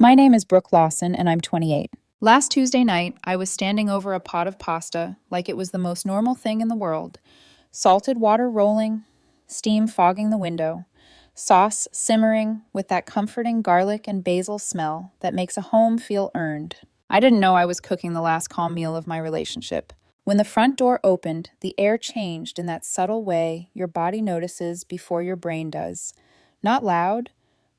My name is Brooke Lawson, and I'm 28. Last Tuesday night, I was standing over a pot of pasta like it was the most normal thing in the world. Salted water rolling, steam fogging the window, sauce simmering with that comforting garlic and basil smell that makes a home feel earned. I didn't know I was cooking the last calm meal of my relationship. When the front door opened, the air changed in that subtle way your body notices before your brain does. Not loud,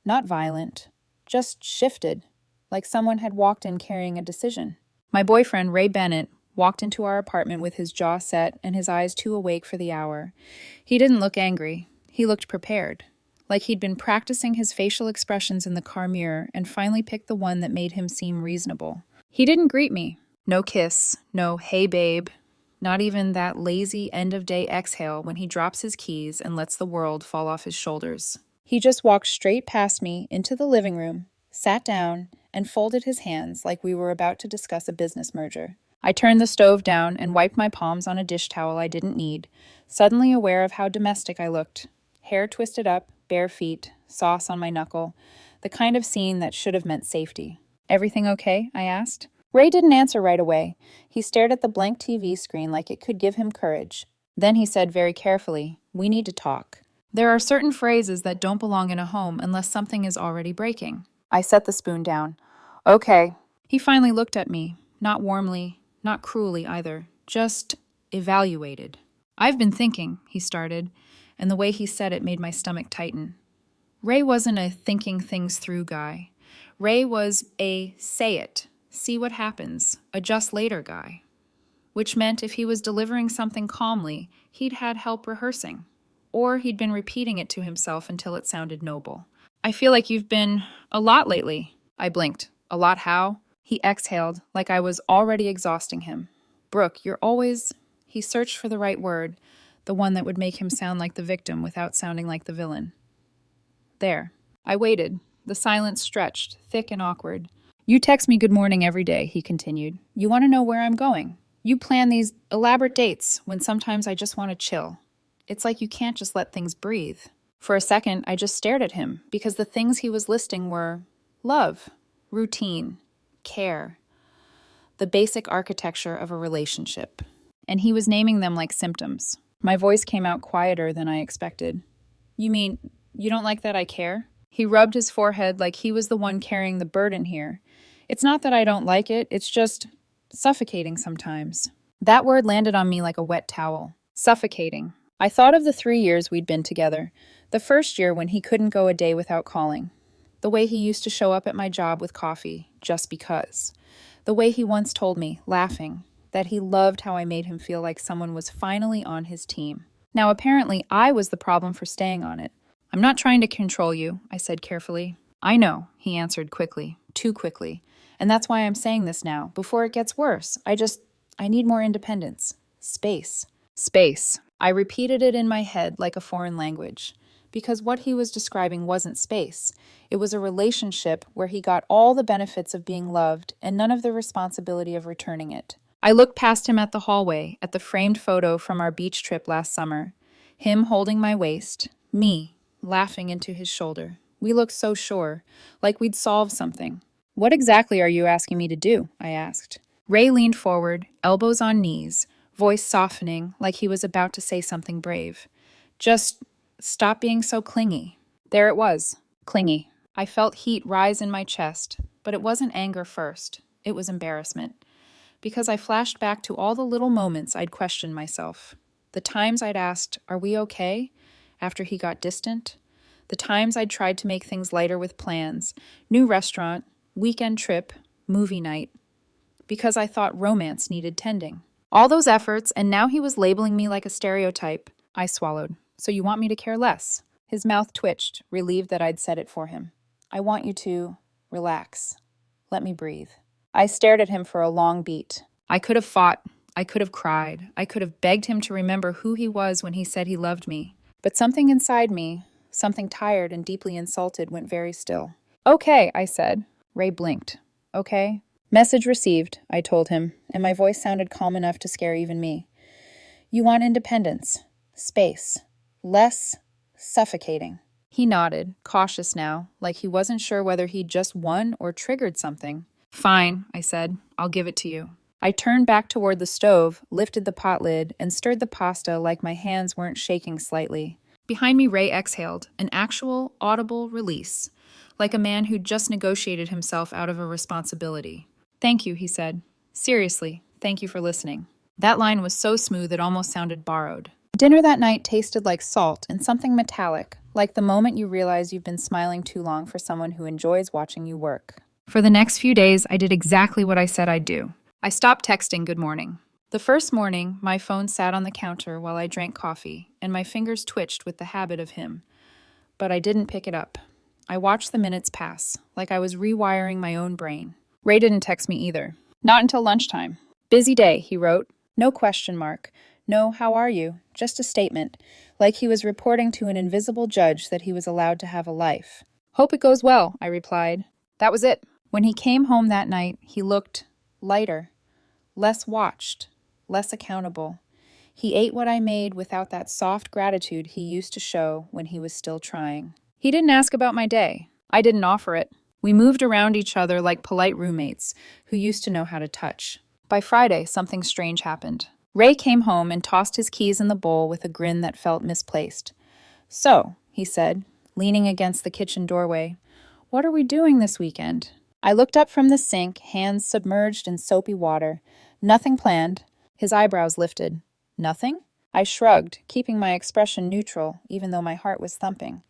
not violent, just shifted, like someone had walked in carrying a decision. My boyfriend, Ray Bennett, walked into our apartment with his jaw set and his eyes too awake for the hour. He didn't look angry. He looked prepared, like he'd been practicing his facial expressions in the car mirror and finally picked the one that made him seem reasonable. He didn't greet me. No kiss, no hey babe, not even that lazy end-of-day exhale when he drops his keys and lets the world fall off his shoulders. He just walked straight past me into the living room, sat down, and folded his hands like we were about to discuss a business merger. I turned the stove down and wiped my palms on a dish towel I didn't need, suddenly aware of how domestic I looked. Hair twisted up, bare feet, sauce on my knuckle, the kind of scene that should have meant safety. "Everything okay?" I asked. Ray didn't answer right away. He stared at the blank TV screen like it could give him courage. Then he said very carefully, "We need to talk. There are certain phrases that don't belong in a home unless something is already breaking." I set the spoon down. "Okay." He finally looked at me, not warmly, not cruelly either, just evaluated. "I've been thinking," he started, and the way he said it made my stomach tighten. Ray wasn't a thinking things through guy. Ray was a say it, see what happens, adjust later guy. Which meant if he was delivering something calmly, he'd had help rehearsing. Or he'd been repeating it to himself until it sounded noble. "I feel like you've been a lot lately." I blinked. "A lot how?" He exhaled, like I was already exhausting him. "Brooke, you're always—" He searched for the right word, the one that would make him sound like the victim without sounding like the villain. There. I waited. The silence stretched, thick and awkward. "You text me good morning every day," he continued. "You want to know where I'm going. You plan these elaborate dates when sometimes I just want to chill. It's like you can't just let things breathe." For a second, I just stared at him because the things he was listing were love, routine, care, the basic architecture of a relationship. And he was naming them like symptoms. My voice came out quieter than I expected. "You mean, you don't like that I care?" He rubbed his forehead like he was the one carrying the burden here. "It's not that I don't like it, it's just suffocating sometimes." That word landed on me like a wet towel. Suffocating. I thought of the 3 years we'd been together. The first year when he couldn't go a day without calling. The way he used to show up at my job with coffee, just because. The way he once told me, laughing, that he loved how I made him feel like someone was finally on his team. Now apparently I was the problem for staying on it. "I'm not trying to control you," I said carefully. "I know," he answered quickly, too quickly. "And that's why I'm saying this now, before it gets worse. I need more independence. Space." Space. I repeated it in my head like a foreign language. Because what he was describing wasn't space. It was a relationship where he got all the benefits of being loved and none of the responsibility of returning it. I looked past him at the hallway, at the framed photo from our beach trip last summer. Him holding my waist, me laughing into his shoulder. We looked so sure, like we'd solved something. "What exactly are you asking me to do?" I asked. Ray leaned forward, elbows on knees, voice softening like he was about to say something brave. "Just stop being so clingy." There it was, clingy. I felt heat rise in my chest, but it wasn't anger first. It was embarrassment. Because I flashed back to all the little moments I'd questioned myself. The times I'd asked, "Are we okay?" after he got distant. The times I'd tried to make things lighter with plans, new restaurant, weekend trip, movie night. Because I thought romance needed tending. All those efforts, and now he was labeling me like a stereotype. I swallowed. "So you want me to care less?" His mouth twitched, relieved that I'd said it for him. "I want you to relax. Let me breathe." I stared at him for a long beat. I could have fought. I could have cried. I could have begged him to remember who he was when he said he loved me. But something inside me, something tired and deeply insulted, went very still. "Okay," I said. Ray blinked. "Okay." "Message received," I told him, and my voice sounded calm enough to scare even me. "You want independence. Space. Less suffocating." He nodded, cautious now, like he wasn't sure whether he'd just won or triggered something. Fine, I said. I'll give it to you. I turned back toward the stove, lifted the pot lid, and stirred the pasta like my hands weren't shaking slightly. Behind me, Ray exhaled, an actual, audible release, like a man who'd just negotiated himself out of a responsibility. Thank you, he said. Seriously, thank you for listening. That line was so smooth it almost sounded borrowed. Dinner that night tasted like salt and something metallic, like the moment you realize you've been smiling too long for someone who enjoys watching you work. For the next few days, I did exactly what I said I'd do. I stopped texting good morning. The first morning, my phone sat on the counter while I drank coffee, and my fingers twitched with the habit of him. But I didn't pick it up. I watched the minutes pass, like I was rewiring my own brain. Ray didn't text me either. Not until lunchtime. Busy day, he wrote. No question mark. No, how are you? Just a statement, like he was reporting to an invisible judge that he was allowed to have a life. Hope it goes well, I replied. That was it. When he came home that night, he looked lighter, less watched, less accountable. He ate what I made without that soft gratitude he used to show when he was still trying. He didn't ask about my day. I didn't offer it. We moved around each other like polite roommates who used to know how to touch. By Friday, something strange happened. Ray came home and tossed his keys in the bowl with a grin that felt misplaced. So, he said, leaning against the kitchen doorway, what are we doing this weekend? I looked up from the sink, hands submerged in soapy water. Nothing planned. His eyebrows lifted. Nothing? I shrugged, keeping my expression neutral, even though my heart was thumping.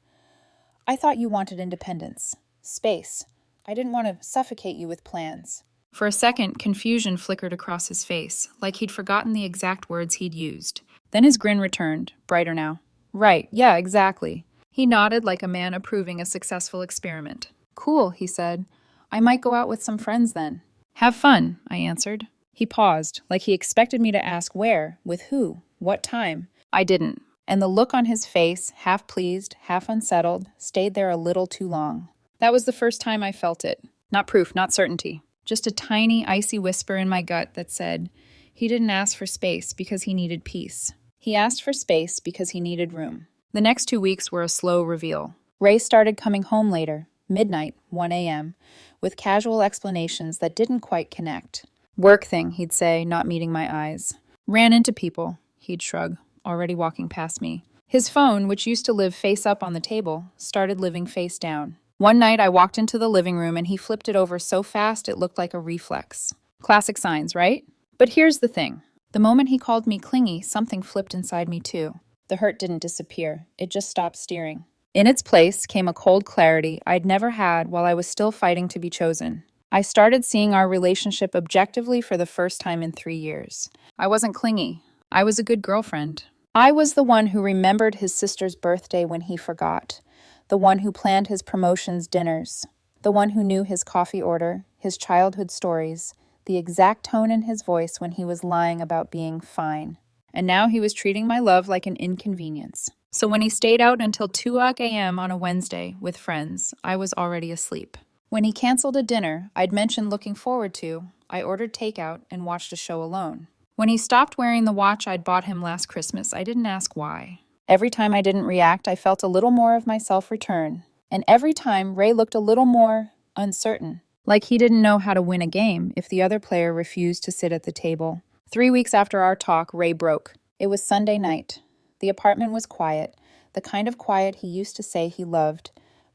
I thought you wanted independence. Space. I didn't want to suffocate you with plans. For a second, confusion flickered across his face, like he'd forgotten the exact words he'd used. Then his grin returned, brighter now. Right, yeah, exactly. He nodded like a man approving a successful experiment. Cool, he said. I might go out with some friends then. Have fun, I answered. He paused, like he expected me to ask where, with who, what time. I didn't, and the look on his face, half pleased, half unsettled, stayed there a little too long. That was the first time I felt it. Not proof, not certainty. Just a tiny, icy whisper in my gut that said, he didn't ask for space because he needed peace. He asked for space because he needed room. The next 2 weeks were a slow reveal. Ray started coming home later, midnight, 1 a.m., with casual explanations that didn't quite connect. Work thing, he'd say, not meeting my eyes. Ran into people, he'd shrug, already walking past me. His phone, which used to live face up on the table, started living face down. One night I walked into the living room and he flipped it over so fast it looked like a reflex. Classic signs, right? But here's the thing. The moment he called me clingy, something flipped inside me too. The hurt didn't disappear. It just stopped steering. In its place came a cold clarity I'd never had while I was still fighting to be chosen. I started seeing our relationship objectively for the first time in 3 years. I wasn't clingy. I was a good girlfriend. I was the one who remembered his sister's birthday when he forgot. The one who planned his promotions dinners. The one who knew his coffee order, his childhood stories, the exact tone in his voice when he was lying about being fine. And now he was treating my love like an inconvenience. So when he stayed out until 2 a.m. on a Wednesday with friends, I was already asleep. When he canceled a dinner I'd mentioned looking forward to, I ordered takeout and watched a show alone. When he stopped wearing the watch I'd bought him last Christmas, I didn't ask why. Every time I didn't react, I felt a little more of myself return. And every time, Ray looked a little more uncertain, like he didn't know how to win a game if the other player refused to sit at the table. 3 weeks after our talk, Ray broke. It was Sunday night. The apartment was quiet, the kind of quiet he used to say he loved.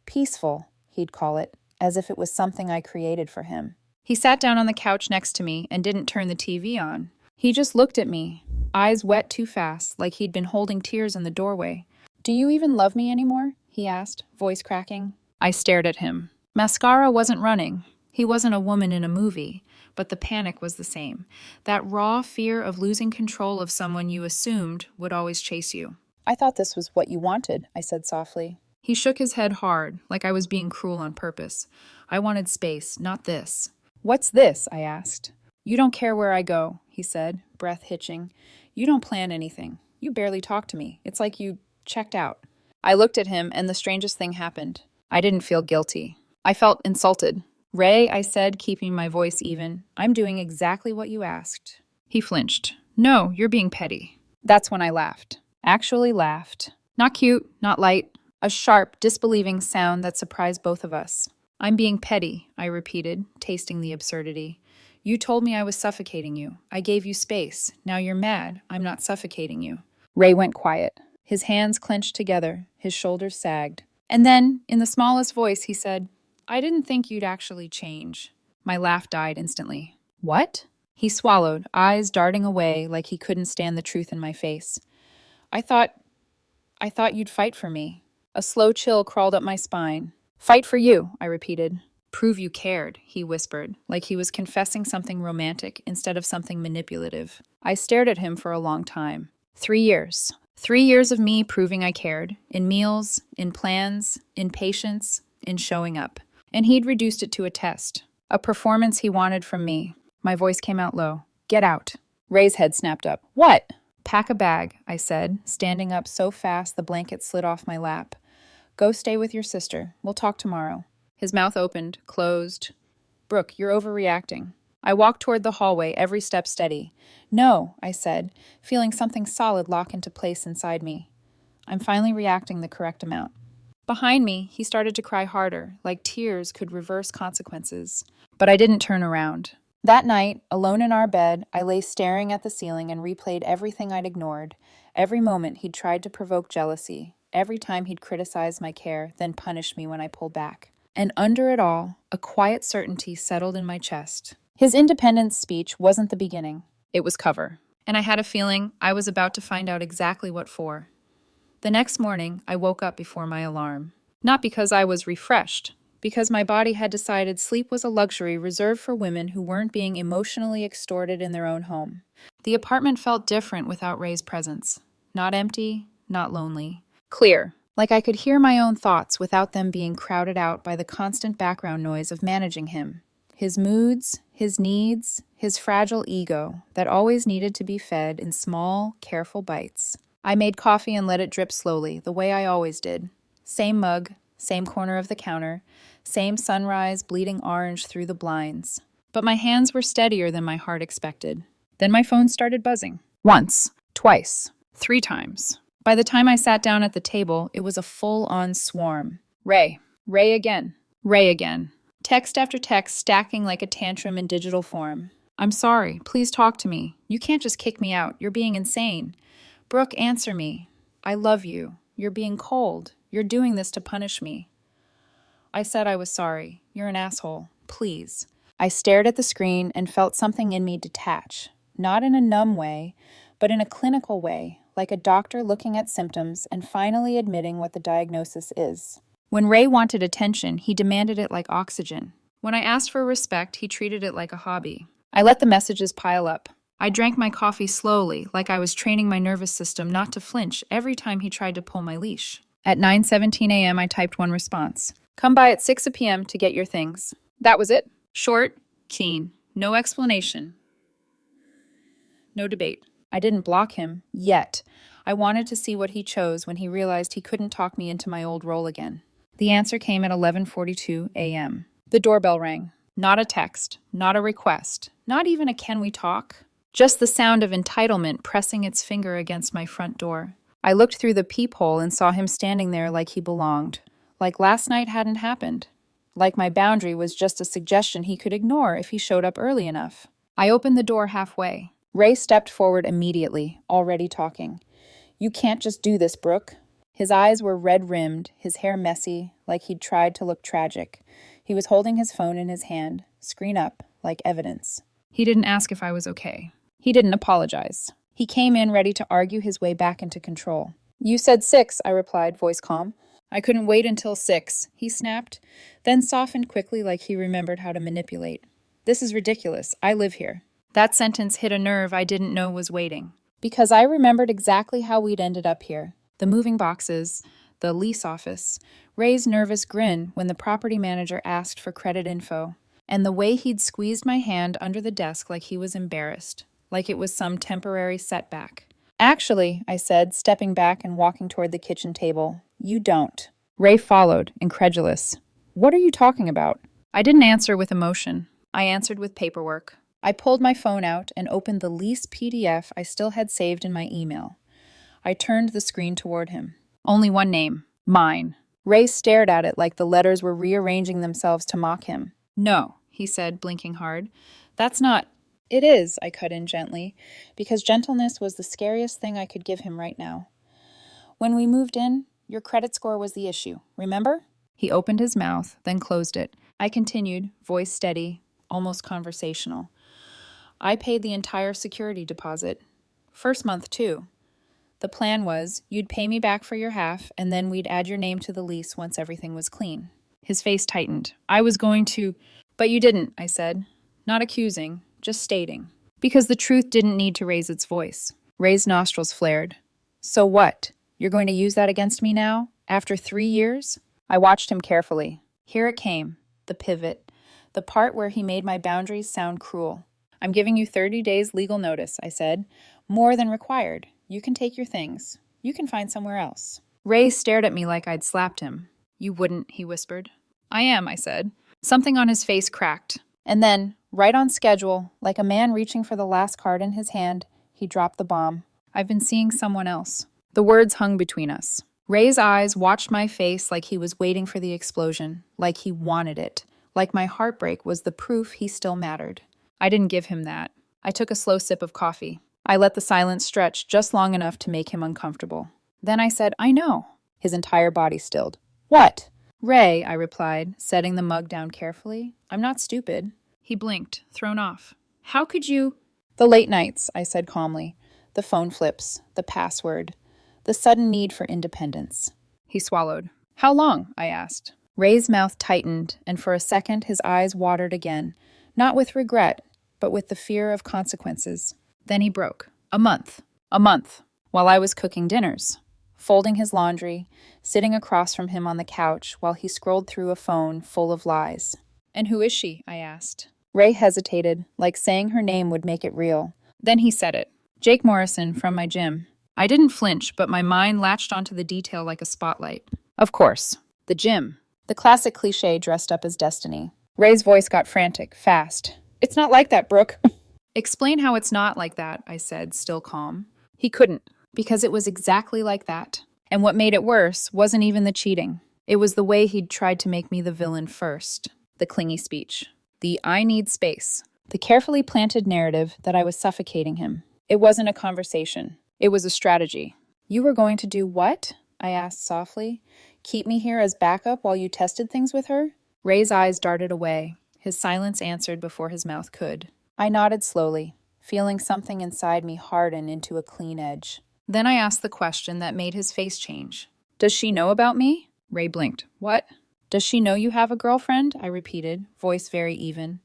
Peaceful, he'd call it, as if it was something I created for him. He sat down on the couch next to me and didn't turn the TV on. He just looked at me, eyes wet too fast, like he'd been holding tears in the doorway. Do you even love me anymore? He asked, voice cracking. I stared at him. Mascara wasn't running. He wasn't a woman in a movie, but the panic was the same. That raw fear of losing control of someone you assumed would always chase you. I thought this was what you wanted, I said softly. He shook his head hard, like I was being cruel on purpose. I wanted space, not this. What's this? I asked. You don't care where I go, he said, breath hitching. You don't plan anything. You barely talk to me. It's like you checked out. I looked at him, and the strangest thing happened. I didn't feel guilty. I felt insulted. Ray, I said, keeping my voice even, I'm doing exactly what you asked. He flinched. No, you're being petty. That's when I laughed. Actually laughed. Not cute, not light. A sharp, disbelieving sound that surprised both of us. I'm being petty, I repeated, tasting the absurdity. You told me I was suffocating you. I gave you space. Now you're mad. I'm not suffocating you. Ray went quiet. His hands clenched together. His shoulders sagged. And then, in the smallest voice, he said, I didn't think you'd actually change. My laugh died instantly. What? He swallowed, eyes darting away like he couldn't stand the truth in my face. I thought you'd fight for me. A slow chill crawled up my spine. Fight for you, I repeated. Prove you cared, he whispered, like he was confessing something romantic instead of something manipulative. I stared at him for a long time. 3 years. 3 years of me proving I cared, in meals, in plans, in patience, in showing up. And he'd reduced it to a test, a performance he wanted from me. My voice came out low. Get out. Ray's head snapped up. What? Pack a bag, I said, standing up so fast the blanket slid off my lap. Go stay with your sister. We'll talk tomorrow. His mouth opened, closed. Brooke, you're overreacting. I walked toward the hallway, every step steady. No, I said, feeling something solid lock into place inside me. I'm finally reacting the correct amount. Behind me, he started to cry harder, like tears could reverse consequences. But I didn't turn around. That night, alone in our bed, I lay staring at the ceiling and replayed everything I'd ignored. Every moment he'd tried to provoke jealousy. Every time he'd criticized my care, then punished me when I pulled back. And under it all, a quiet certainty settled in my chest. His independence speech wasn't the beginning. It was cover. And I had a feeling I was about to find out exactly what for. The next morning, I woke up before my alarm. Not because I was refreshed, because my body had decided sleep was a luxury reserved for women who weren't being emotionally extorted in their own home. The apartment felt different without Ray's presence. Not empty, not lonely. Clear, like I could hear my own thoughts without them being crowded out by the constant background noise of managing him. His moods, his needs, his fragile ego that always needed to be fed in small, careful bites. I made coffee and let it drip slowly, the way I always did. Same mug, same corner of the counter, same sunrise bleeding orange through the blinds. But my hands were steadier than my heart expected. Then my phone started buzzing. Once, twice, 3 times. By the time I sat down at the table, it was a full-on swarm. Ray. Ray again. Ray again. Text after text stacking like a tantrum in digital form. I'm sorry. Please talk to me. You can't just kick me out. You're being insane. Brooke, answer me. I love you. You're being cold. You're doing this to punish me. I said I was sorry. You're an asshole. Please. I stared at the screen and felt something in me detach. Not in a numb way, but in a clinical way, like a doctor looking at symptoms and finally admitting what the diagnosis is. When Ray wanted attention, he demanded it like oxygen. When I asked for respect, he treated it like a hobby. I let the messages pile up. I drank my coffee slowly, like I was training my nervous system not to flinch every time he tried to pull my leash. At 9:17 a.m., I typed one response. Come by at 6 p.m. to get your things. That was it. Short, keen. No explanation. No debate. I didn't block him, yet. I wanted to see what he chose when he realized he couldn't talk me into my old role again. The answer came at 11:42 a.m. The doorbell rang. Not a text, not a request, not even a can we talk? Just the sound of entitlement pressing its finger against my front door. I looked through the peephole and saw him standing there like he belonged. Like last night hadn't happened. Like my boundary was just a suggestion he could ignore if he showed up early enough. I opened the door halfway. Ray stepped forward immediately, already talking. You can't just do this, Brooke. His eyes were red-rimmed, his hair messy, like he'd tried to look tragic. He was holding his phone in his hand, screen up, like evidence. He didn't ask if I was okay. He didn't apologize. He came in ready to argue his way back into control. You said 6, I replied, voice calm. I couldn't wait until 6, he snapped, then softened quickly like he remembered how to manipulate. This is ridiculous. I live here. That sentence hit a nerve I didn't know was waiting. Because I remembered exactly how we'd ended up here. The moving boxes, the lease office, Ray's nervous grin when the property manager asked for credit info, and the way he'd squeezed my hand under the desk like he was embarrassed, like it was some temporary setback. Actually, I said, stepping back and walking toward the kitchen table, you don't. Ray followed, incredulous. What are you talking about? I didn't answer with emotion. I answered with paperwork. I pulled my phone out and opened the lease PDF I still had saved in my email. I turned the screen toward him. Only one name. Mine. Ray stared at it like the letters were rearranging themselves to mock him. No, he said, blinking hard. That's not. It is, I cut in gently, because gentleness was the scariest thing I could give him right now. When we moved in, your credit score was the issue, remember? He opened his mouth, then closed it. I continued, voice steady, almost conversational. I paid the entire security deposit. First month, too. The plan was, you'd pay me back for your half, and then we'd add your name to the lease once everything was clean. His face tightened. I was going to... But you didn't, I said. Not accusing, just stating. Because the truth didn't need to raise its voice. Ray's nostrils flared. So what? You're going to use that against me now? After 3 years? I watched him carefully. Here it came. The pivot. The part where he made my boundaries sound cruel. I'm giving you 30 days legal notice, I said. More than required. You can take your things. You can find somewhere else. Ray stared at me like I'd slapped him. You wouldn't, he whispered. I am, I said. Something on his face cracked. And then, right on schedule, like a man reaching for the last card in his hand, he dropped the bomb. I've been seeing someone else. The words hung between us. Ray's eyes watched my face like he was waiting for the explosion, like he wanted it, like my heartbreak was the proof he still mattered. I didn't give him that. I took a slow sip of coffee. I let the silence stretch just long enough to make him uncomfortable. Then I said, I know. His entire body stilled. What? Ray, I replied, setting the mug down carefully. I'm not stupid. He blinked, thrown off. How could you? The late nights, I said calmly. The phone flips, the password, the sudden need for independence. He swallowed. How long? I asked. Ray's mouth tightened, and for a second his eyes watered again, not with regret, but with the fear of consequences. Then he broke. A month. A month. While I was cooking dinners. Folding his laundry, sitting across from him on the couch while he scrolled through a phone full of lies. And who is she? I asked. Ray hesitated, like saying her name would make it real. Then he said it. Jake Morrison from my gym. I didn't flinch, but my mind latched onto the detail like a spotlight. Of course. The gym. The classic cliché dressed up as destiny. Ray's voice got frantic, fast. It's not like that, Brooke. Explain how it's not like that, I said, still calm. He couldn't, because it was exactly like that. And what made it worse wasn't even the cheating. It was the way he'd tried to make me the villain first. The clingy speech. The I need space. The carefully planted narrative that I was suffocating him. It wasn't a conversation. It was a strategy. You were going to do what? I asked softly. Keep me here as backup while you tested things with her? Ray's eyes darted away. His silence answered before his mouth could. I nodded slowly, feeling something inside me harden into a clean edge. Then I asked the question that made his face change. Does she know about me? Ray blinked. What? Does she know you have a girlfriend? I repeated, voice very even.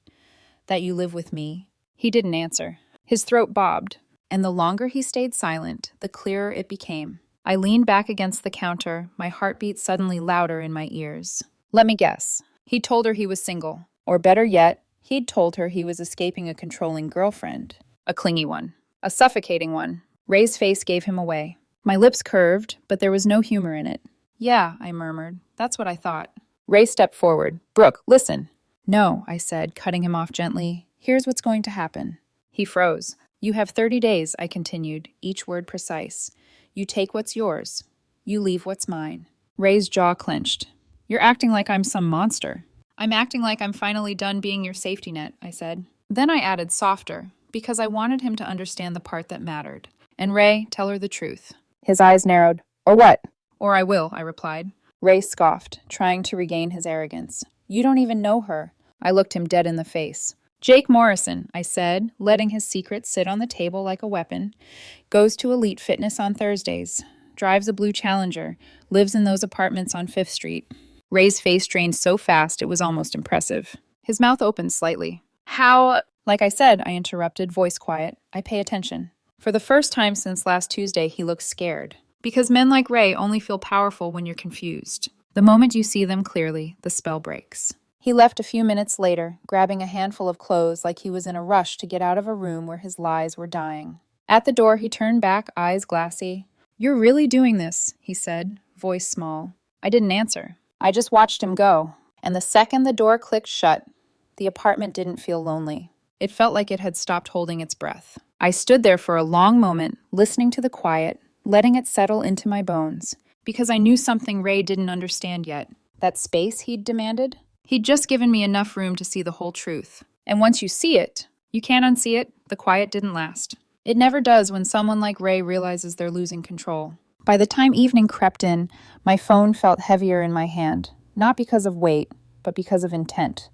That you live with me? He didn't answer. His throat bobbed, and the longer he stayed silent, the clearer it became. I leaned back against the counter, my heartbeat suddenly louder in my ears. Let me guess. He told her he was single. Or better yet, he'd told her he was escaping a controlling girlfriend. A clingy one. A suffocating one. Ray's face gave him away. My lips curved, but there was no humor in it. Yeah, I murmured. That's what I thought. Ray stepped forward. Brooke, listen. No, I said, cutting him off gently. Here's what's going to happen. He froze. You have 30 days, I continued, each word precise. You take what's yours. You leave what's mine. Ray's jaw clenched. You're acting like I'm some monster. I'm acting like I'm finally done being your safety net, I said. Then I added softer, because I wanted him to understand the part that mattered. And Ray, tell her the truth. His eyes narrowed. Or what? Or I will, I replied. Ray scoffed, trying to regain his arrogance. You don't even know her. I looked him dead in the face. Jake Morrison, I said, letting his secret sit on the table like a weapon, goes to Elite Fitness on Thursdays, drives a blue Challenger, lives in those apartments on 5th Street. Ray's face drained so fast it was almost impressive. His mouth opened slightly. How? Like I said, I interrupted, voice quiet. I pay attention. For the first time since last Tuesday, he looked scared. Because men like Ray only feel powerful when you're confused. The moment you see them clearly, the spell breaks. He left a few minutes later, grabbing a handful of clothes like he was in a rush to get out of a room where his lies were dying. At the door, he turned back, eyes glassy. You're really doing this, he said, voice small. I didn't answer. I just watched him go. And the second the door clicked shut, the apartment didn't feel lonely. It felt like it had stopped holding its breath. I stood there for a long moment, listening to the quiet, letting it settle into my bones. Because I knew something Ray didn't understand yet. That space he'd demanded? He'd just given me enough room to see the whole truth. And once you see it, you can't unsee it. The quiet didn't last. It never does when someone like Ray realizes they're losing control. By the time evening crept in, my phone felt heavier in my hand. Not because of weight, but because of intent.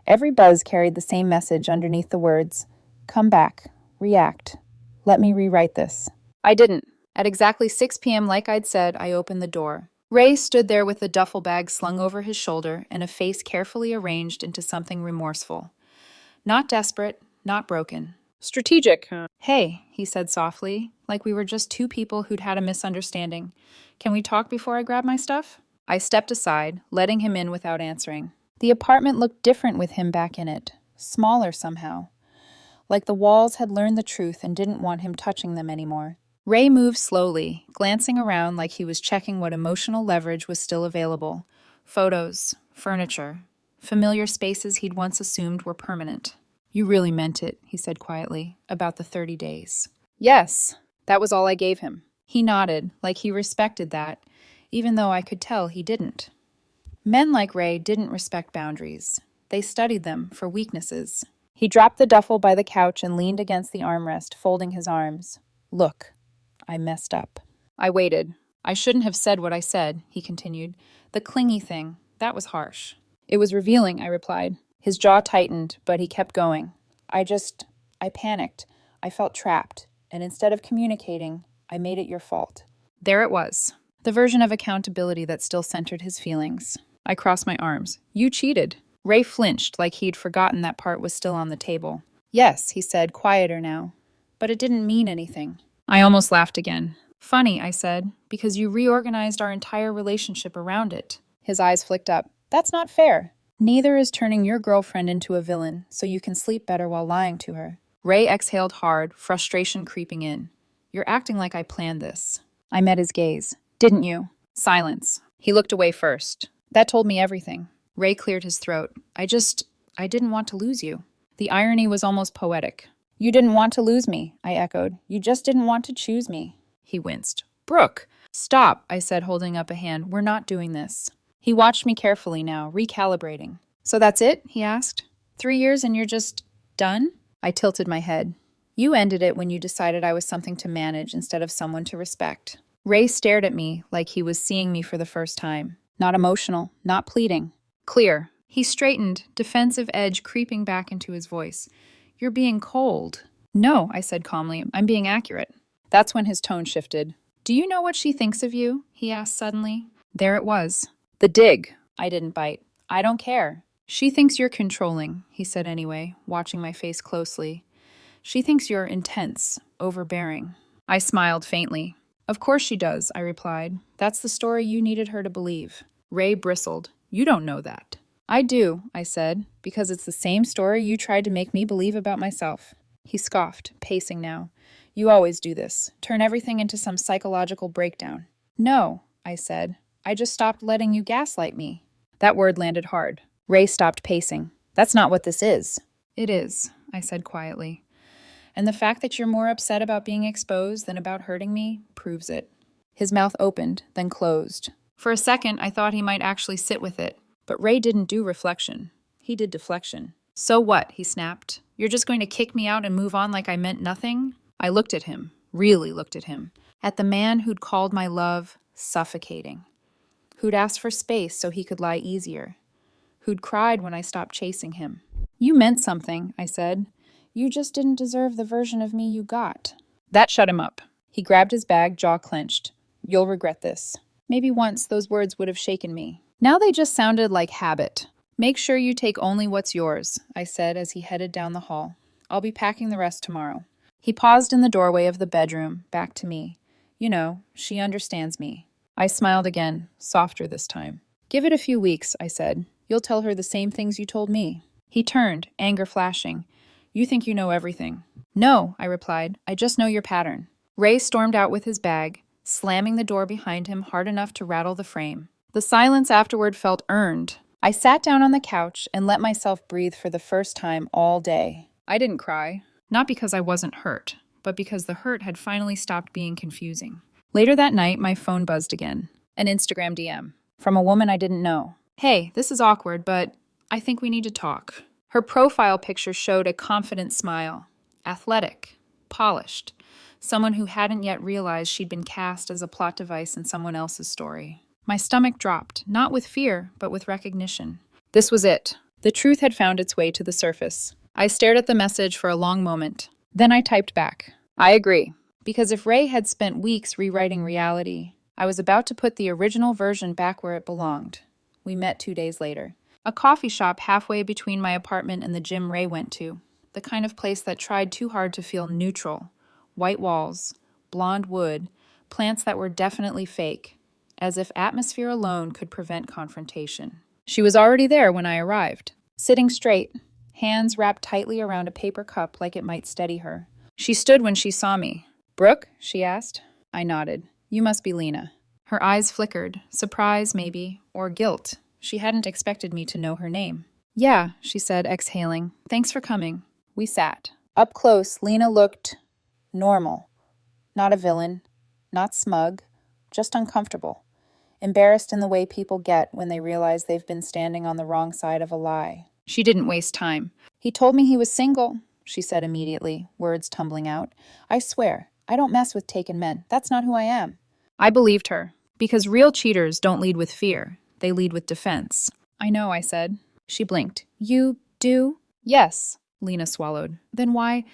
Every buzz carried the same message underneath the words, "Come back. React. Let me rewrite this." I didn't. At exactly 6 p.m., like I'd said, I opened the door. Ray stood there with the duffel bag slung over his shoulder and a face carefully arranged into something remorseful. Not desperate, not broken. Strategic, huh? "Hey," he said softly, like we were just two people who'd had a misunderstanding. "Can we talk before I grab my stuff?" I stepped aside, letting him in without answering. The apartment looked different with him back in it. Smaller somehow. Like the walls had learned the truth and didn't want him touching them anymore. Ray moved slowly, glancing around like he was checking what emotional leverage was still available. Photos, furniture, familiar spaces he'd once assumed were permanent. "You really meant it," he said quietly, "about the 30 days. "Yes." That was all I gave him. He nodded, like he respected that, even though I could tell he didn't. Men like Ray didn't respect boundaries. They studied them for weaknesses. He dropped the duffel by the couch and leaned against the armrest, folding his arms. "Look, I messed up." I waited. "I shouldn't have said what I said," he continued. "The clingy thing, that was harsh." "It was revealing," I replied. His jaw tightened, but he kept going. I panicked. I felt trapped, and instead of communicating, I made it your fault." There it was, the version of accountability that still centered his feelings. I crossed my arms. "You cheated." Ray flinched like he'd forgotten that part was still on the table. "Yes," he said, quieter now. "But it didn't mean anything." I almost laughed again. "Funny," I said, "because you reorganized our entire relationship around it." His eyes flicked up. "That's not fair." "Neither is turning your girlfriend into a villain so you can sleep better while lying to her." Ray exhaled hard, frustration creeping in. "You're acting like I planned this." I met his gaze. "Didn't you?" Silence. He looked away first. That told me everything. Ray cleared his throat. I didn't want to lose you." The irony was almost poetic. "You didn't want to lose me," I echoed. "You just didn't want to choose me." He winced. "Brooke!" "Stop," I said, holding up a hand. "We're not doing this." He watched me carefully now, recalibrating. "So that's it?" he asked. 3 years and you're just done?" I tilted my head. "You ended it when you decided I was something to manage instead of someone to respect." Ray stared at me like he was seeing me for the first time. Not emotional, not pleading. Clear. He straightened, defensive edge creeping back into his voice. "You're being cold." "No," I said calmly. "I'm being accurate." That's when his tone shifted. "Do you know what she thinks of you?" he asked suddenly. There it was. The dig. I didn't bite. "I don't care." "She thinks you're controlling," he said anyway, watching my face closely. "She thinks you're intense, overbearing." I smiled faintly. "Of course she does," I replied. "That's the story you needed her to believe." Ray bristled. "You don't know that." "I do," I said, "because it's the same story you tried to make me believe about myself." He scoffed, pacing now. "You always do this. Turn everything into some psychological breakdown." "No," I said. "I just stopped letting you gaslight me." That word landed hard. Ray stopped pacing. "That's not what this is." "It is," I said quietly. "And the fact that you're more upset about being exposed than about hurting me proves it." His mouth opened, then closed. For a second, I thought he might actually sit with it. But Ray didn't do reflection. He did deflection. "So what?" he snapped. "You're just going to kick me out and move on like I meant nothing?" I looked at him, really looked at him. At the man who'd called my love suffocating. Who'd asked for space so he could lie easier. Who'd cried when I stopped chasing him. "You meant something," I said. "You just didn't deserve the version of me you got." That shut him up. He grabbed his bag, jaw clenched. "You'll regret this." Maybe once those words would have shaken me. Now they just sounded like habit. "Make sure you take only what's yours," I said as he headed down the hall. "I'll be packing the rest tomorrow." He paused in the doorway of the bedroom, back to me. "You know, she understands me." I smiled again, softer this time. "Give it a few weeks," I said. "You'll tell her the same things you told me." He turned, anger flashing. "You think you know everything." "No," I replied. "I just know your pattern." Ray stormed out with his bag, slamming the door behind him hard enough to rattle the frame. The silence afterward felt earned. I sat down on the couch and let myself breathe for the first time all day. I didn't cry, not because I wasn't hurt, but because the hurt had finally stopped being confusing. Later that night, my phone buzzed again. An Instagram DM from a woman I didn't know. Hey, this is awkward, but I think we need to talk. Her profile picture showed a confident smile, athletic, polished, someone who hadn't yet realized she'd been cast as a plot device in someone else's story. My stomach dropped, not with fear, but with recognition. This was it. The truth had found its way to the surface. I stared at the message for a long moment. Then I typed back. I agree. Because if Ray had spent weeks rewriting reality, I was about to put the original version back where it belonged. We met 2 days later. A coffee shop halfway between my apartment and the gym Ray went to. The kind of place that tried too hard to feel neutral. White walls, blonde wood, plants that were definitely fake, as if atmosphere alone could prevent confrontation. She was already there when I arrived, sitting straight, hands wrapped tightly around a paper cup like it might steady her. She stood when she saw me. "Brooke?" she asked. I nodded. "You must be Lena." Her eyes flickered, surprise maybe, or guilt. She hadn't expected me to know her name. "Yeah," she said, exhaling. "Thanks for coming." We sat. Up close, Lena looked normal. Not a villain, not smug, just uncomfortable. Embarrassed in the way people get when they realize they've been standing on the wrong side of a lie. She didn't waste time. "He told me he was single," she said immediately, words tumbling out. "I swear, I don't mess with taken men. That's not who I am." I believed her, because real cheaters don't lead with fear. They lead with defense. "I know," I said. She blinked. "You do?" "Yes," Lena swallowed. "Then why?"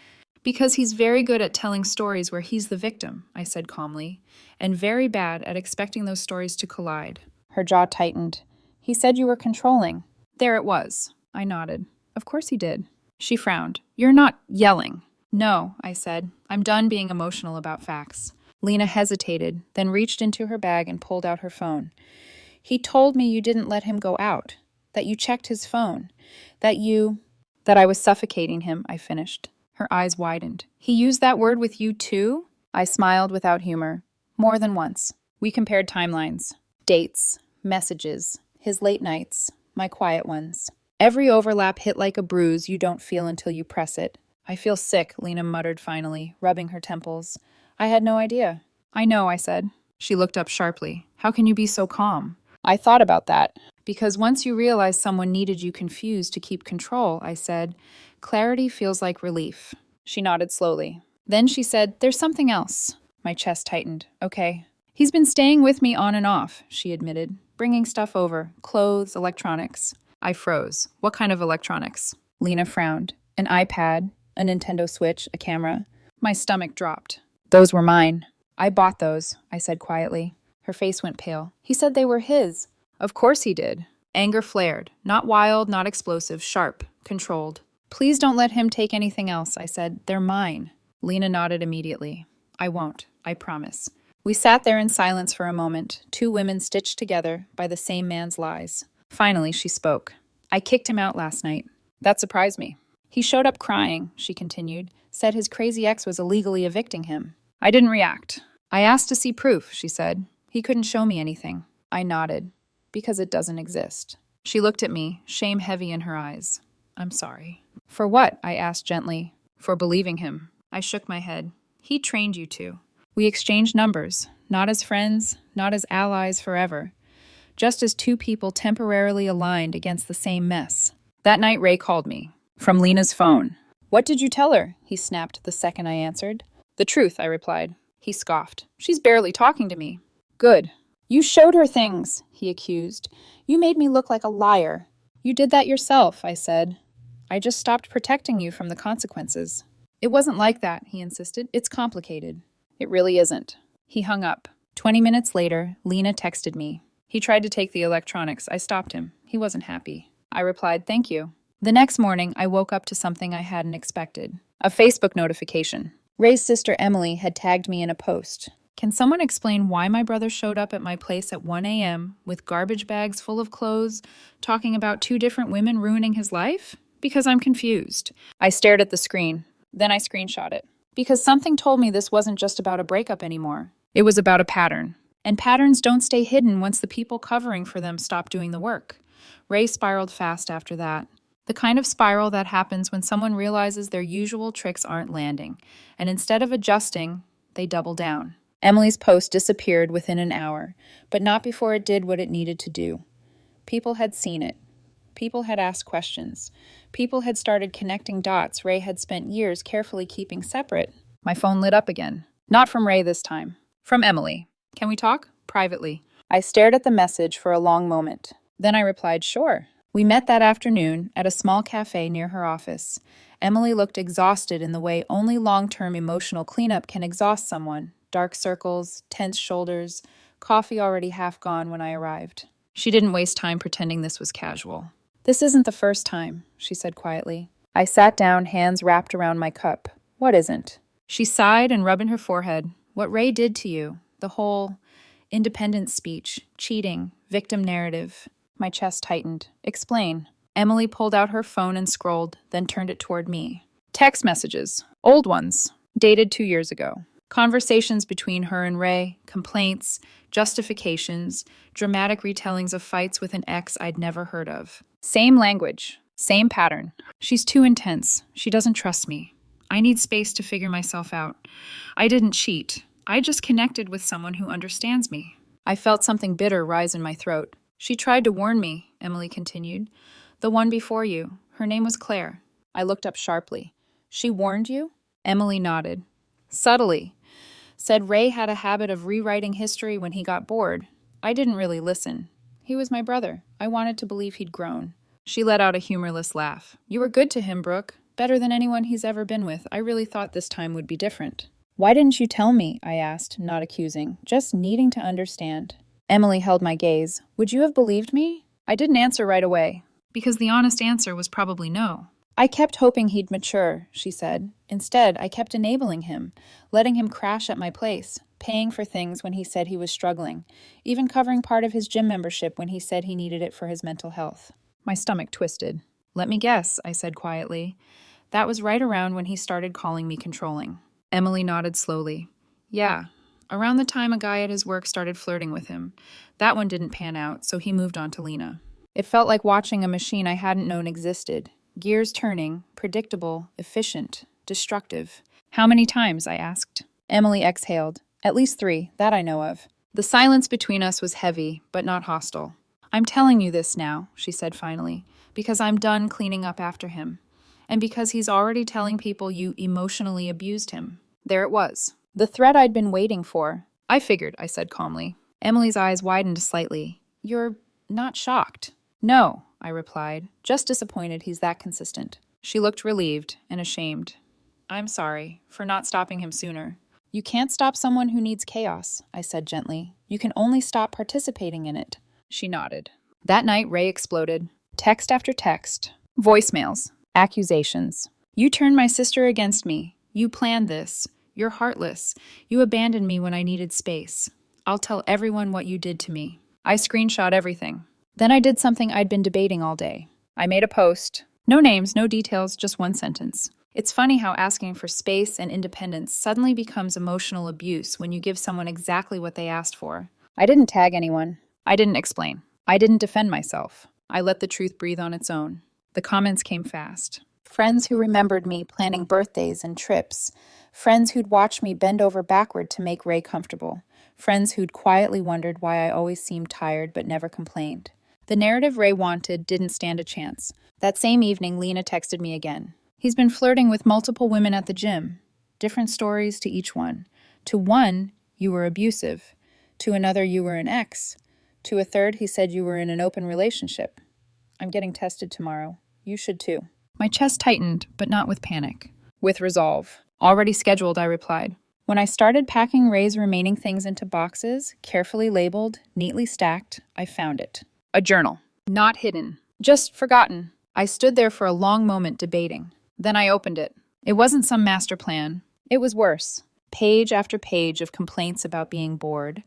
"Because he's very good at telling stories where he's the victim," I said calmly, "and very bad at expecting those stories to collide." Her jaw tightened. "He said you were controlling." There it was. I nodded. "Of course he did." She frowned. "You're not yelling." "No," I said. "I'm done being emotional about facts." Lena hesitated, then reached into her bag and pulled out her phone. "He told me you didn't let him go out, that you checked his phone, that I was suffocating him," I finished. Her eyes widened. "He used that word with you too?" I smiled without humor. "More than once." We compared timelines, dates, messages, his late nights, my quiet ones. Every overlap hit like a bruise you don't feel until you press it. "I feel sick," Lena muttered finally, rubbing her temples. I had no idea. "I know," I said. She looked up sharply. "How can you be so calm?" I thought about that. "Because once you realize someone needed you confused to keep control," I said, "clarity feels like relief." She nodded slowly. Then she said, "There's something else." My chest tightened. "Okay." "He's been staying with me on and off," she admitted, "bringing stuff over, clothes, electronics." I froze. "What kind of electronics?" Lena frowned. "An iPad, a Nintendo Switch, a camera." My stomach dropped. "Those were mine." "I bought those," I said quietly. Her face went pale. "He said they were his." "Of course he did." Anger flared. Not wild, not explosive, sharp, controlled. "Please don't let him take anything else," I said. "They're mine." Lena nodded immediately. "I won't. I promise." We sat there in silence for a moment, two women stitched together by the same man's lies. Finally, she spoke. "I kicked him out last night." "That surprised me." "He showed up crying," she continued, "said his crazy ex was illegally evicting him." I didn't react. "I asked to see proof," she said. "He couldn't show me anything." I nodded. "Because it doesn't exist." She looked at me, shame heavy in her eyes. "I'm sorry." "For what?" I asked gently. "For believing him." I shook my head. "He trained you to." We exchanged numbers, not as friends, not as allies forever, just as two people temporarily aligned against the same mess. That night Ray called me. From Lena's phone. "What did you tell her?" he snapped the second I answered. "The truth," I replied. He scoffed. "She's barely talking to me." "Good." "You showed her things," he accused. "You made me look like a liar." "You did that yourself," I said. "I just stopped protecting you from the consequences." "It wasn't like that," he insisted. "It's complicated." "It really isn't." He hung up. 20 minutes later, Lena texted me. "He tried to take the electronics. I stopped him. He wasn't happy." I replied, "Thank you." The next morning, I woke up to something I hadn't expected. A Facebook notification. Ray's sister Emily had tagged me in a post. "Can someone explain why my brother showed up at my place at 1 a.m. with garbage bags full of clothes, talking about two different women ruining his life? Because I'm confused." I stared at the screen. Then I screenshot it. Because something told me this wasn't just about a breakup anymore. It was about a pattern. And patterns don't stay hidden once the people covering for them stop doing the work. Ray spiraled fast after that. The kind of spiral that happens when someone realizes their usual tricks aren't landing, and instead of adjusting, they double down. Emily's post disappeared within an hour, but not before it did what it needed to do. People had seen it. People had asked questions. People had started connecting dots Ray had spent years carefully keeping separate. My phone lit up again. Not from Ray this time. From Emily. Can we talk? Privately. I stared at the message for a long moment. Then I replied, sure. We met that afternoon at a small cafe near her office. Emily looked exhausted in the way only long-term emotional cleanup can exhaust someone. Dark circles, tense shoulders, coffee already half gone when I arrived. She didn't waste time pretending this was casual. This isn't the first time, she said quietly. I sat down, hands wrapped around my cup. What isn't? She sighed and rubbed in her forehead. What Ray did to you, the whole independence speech, cheating, victim narrative. My chest tightened. Explain. Emily pulled out her phone and scrolled, then turned it toward me. Text messages. Old ones. Dated 2 years ago. Conversations between her and Ray, complaints, justifications, dramatic retellings of fights with an ex I'd never heard of. Same language. Same pattern. She's too intense. She doesn't trust me. I need space to figure myself out. I didn't cheat. I just connected with someone who understands me. I felt something bitter rise in my throat. She tried to warn me, Emily continued. The one before you. Her name was Claire. I looked up sharply. She warned you? Emily nodded. Subtly. Said Ray had a habit of rewriting history when he got bored. I didn't really listen. He was my brother. I wanted to believe he'd grown. She let out a humorless laugh. You were good to him, Brooke. Better than anyone he's ever been with. I really thought this time would be different. Why didn't you tell me? I asked, not accusing, just needing to understand. Emily held my gaze. Would you have believed me? I didn't answer right away, because the honest answer was probably no. I kept hoping he'd mature, she said. Instead, I kept enabling him, letting him crash at my place, paying for things when he said he was struggling, even covering part of his gym membership when he said he needed it for his mental health. My stomach twisted. Let me guess, I said quietly. That was right around when he started calling me controlling. Emily nodded slowly. Yeah, around the time a guy at his work started flirting with him. That one didn't pan out, so he moved on to Lena. It felt like watching a machine I hadn't known existed. Gears turning, predictable, efficient, destructive. How many times? I asked. Emily exhaled. At least 3, that I know of. The silence between us was heavy, but not hostile. I'm telling you this now, she said finally, because I'm done cleaning up after him. And because he's already telling people you emotionally abused him. There it was. The threat I'd been waiting for. I figured, I said calmly. Emily's eyes widened slightly. You're not shocked. No, I replied, just disappointed he's that consistent. She looked relieved and ashamed. I'm sorry for not stopping him sooner. You can't stop someone who needs chaos, I said gently. You can only stop participating in it. She nodded. That night, Ray exploded. Text after text. Voicemails. Accusations. You turned my sister against me. You planned this. You're heartless. You abandoned me when I needed space. I'll tell everyone what you did to me. I screenshot everything. Then I did something I'd been debating all day. I made a post. No names, no details, just one sentence. It's funny how asking for space and independence suddenly becomes emotional abuse when you give someone exactly what they asked for. I didn't tag anyone. I didn't explain. I didn't defend myself. I let the truth breathe on its own. The comments came fast. Friends who remembered me planning birthdays and trips. Friends who'd watched me bend over backward to make Ray comfortable. Friends who'd quietly wondered why I always seemed tired but never complained. The narrative Ray wanted didn't stand a chance. That same evening, Lena texted me again. He's been flirting with multiple women at the gym. Different stories to each one. To one, you were abusive. To another, you were an ex. To a third, he said you were in an open relationship. I'm getting tested tomorrow. You should too. My chest tightened, but not with panic. With resolve. Already scheduled, I replied. When I started packing Ray's remaining things into boxes, carefully labeled, neatly stacked, I found it. A journal. Not hidden. Just forgotten. I stood there for a long moment debating. Then I opened it. It wasn't some master plan. It was worse. Page after page of complaints about being bored,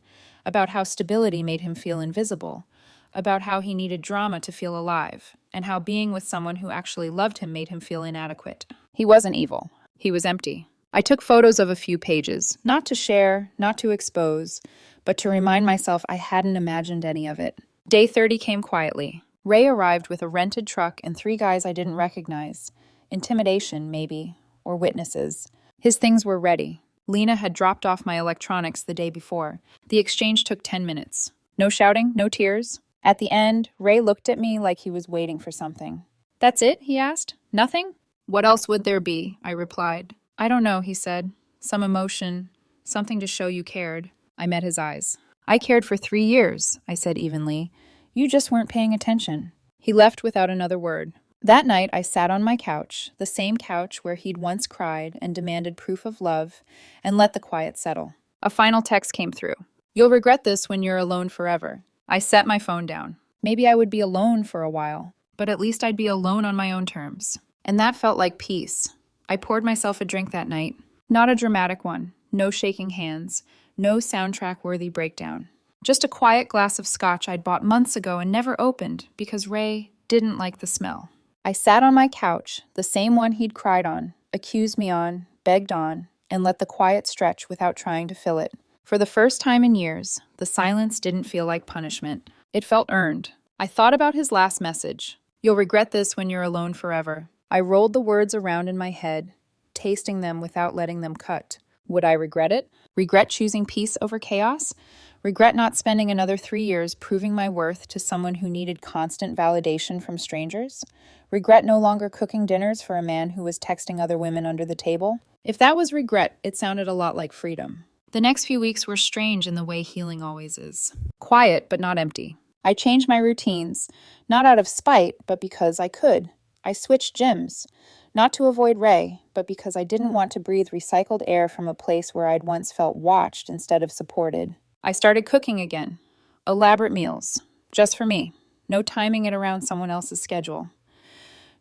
about how stability made him feel invisible, about how he needed drama to feel alive, and how being with someone who actually loved him made him feel inadequate. He wasn't evil. He was empty. I took photos of a few pages, not to share, not to expose, but to remind myself I hadn't imagined any of it. Day 30 came quietly. Ray arrived with a rented truck and 3 guys I didn't recognize. Intimidation, maybe, or witnesses. His things were ready. Lena had dropped off my electronics the day before. The exchange took 10 minutes. No shouting, no tears. At the end, Ray looked at me like he was waiting for something. "That's it?" he asked. "Nothing?" "What else would there be?" I replied. "I don't know," he said. "Some emotion, something to show you cared." I met his eyes. "I cared for 3 years," I said evenly. "You just weren't paying attention." He left without another word. That night, I sat on my couch, the same couch where he'd once cried and demanded proof of love, and let the quiet settle. A final text came through. "You'll regret this when you're alone forever." I set my phone down. Maybe I would be alone for a while, but at least I'd be alone on my own terms. And that felt like peace. I poured myself a drink that night. Not a dramatic one. No shaking hands. No soundtrack-worthy breakdown. Just a quiet glass of scotch I'd bought months ago and never opened because Ray didn't like the smell. I sat on my couch, the same one he'd cried on, accused me on, begged on, and let the quiet stretch without trying to fill it. For the first time in years, the silence didn't feel like punishment. It felt earned. I thought about his last message. "You'll regret this when you're alone forever." I rolled the words around in my head, tasting them without letting them cut. Would I regret it? Regret choosing peace over chaos? Regret not spending another 3 years proving my worth to someone who needed constant validation from strangers? Regret no longer cooking dinners for a man who was texting other women under the table? If that was regret, it sounded a lot like freedom. The next few weeks were strange in the way healing always is. Quiet, but not empty. I changed my routines, not out of spite, but because I could. I switched gyms, not to avoid Ray, but because I didn't want to breathe recycled air from a place where I'd once felt watched instead of supported. I started cooking again. Elaborate meals, just for me. No timing it around someone else's schedule.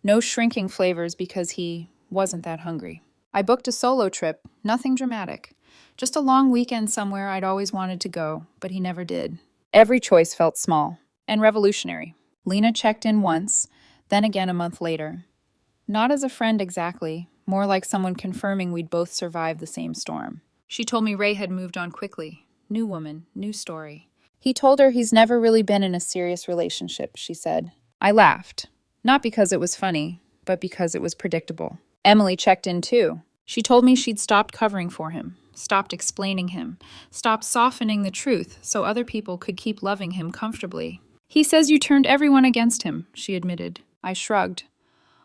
No shrinking flavors because he wasn't that hungry. I booked a solo trip, nothing dramatic. Just a long weekend somewhere I'd always wanted to go, but he never did. Every choice felt small and revolutionary. Lena checked in once, then again a month later. Not as a friend exactly, more like someone confirming we'd both survived the same storm. She told me Ray had moved on quickly. New woman, new story. He told her he's never really been in a serious relationship, she said. I laughed. Not because it was funny, but because it was predictable. Emily checked in too. She told me she'd stopped covering for him, stopped explaining him, stopped softening the truth so other people could keep loving him comfortably. He says you turned everyone against him, she admitted. I shrugged.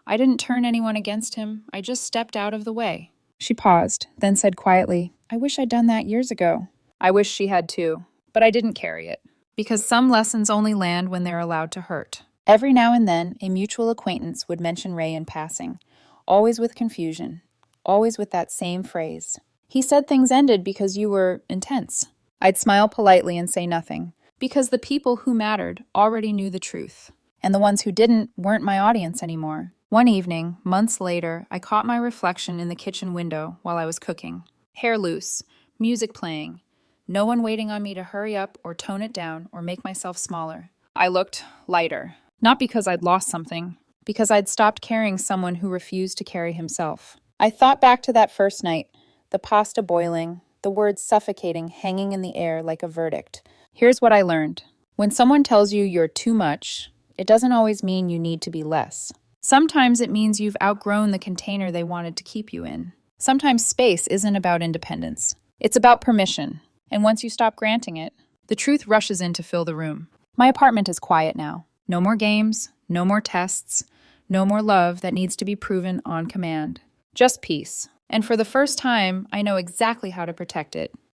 I didn't turn anyone against him. I just stepped out of the way. She paused, then said quietly, I wish I'd done that years ago. I wish she had too, but I didn't carry it. Because some lessons only land when they're allowed to hurt. Every now and then, a mutual acquaintance would mention Ray in passing, always with confusion, always with that same phrase. He said things ended because you were intense. I'd smile politely and say nothing, because the people who mattered already knew the truth, and the ones who didn't weren't my audience anymore. One evening, months later, I caught my reflection in the kitchen window while I was cooking. Hair loose, music playing, no one waiting on me to hurry up or tone it down or make myself smaller. I looked lighter. Not because I'd lost something, because I'd stopped carrying someone who refused to carry himself. I thought back to that first night, the pasta boiling, the words suffocating, hanging in the air like a verdict. Here's what I learned. When someone tells you you're too much, it doesn't always mean you need to be less. Sometimes it means you've outgrown the container they wanted to keep you in. Sometimes space isn't about independence. It's about permission. And once you stop granting it, the truth rushes in to fill the room. My apartment is quiet now. No more games, no more tests, no more love that needs to be proven on command. Just peace. And for the first time, I know exactly how to protect it.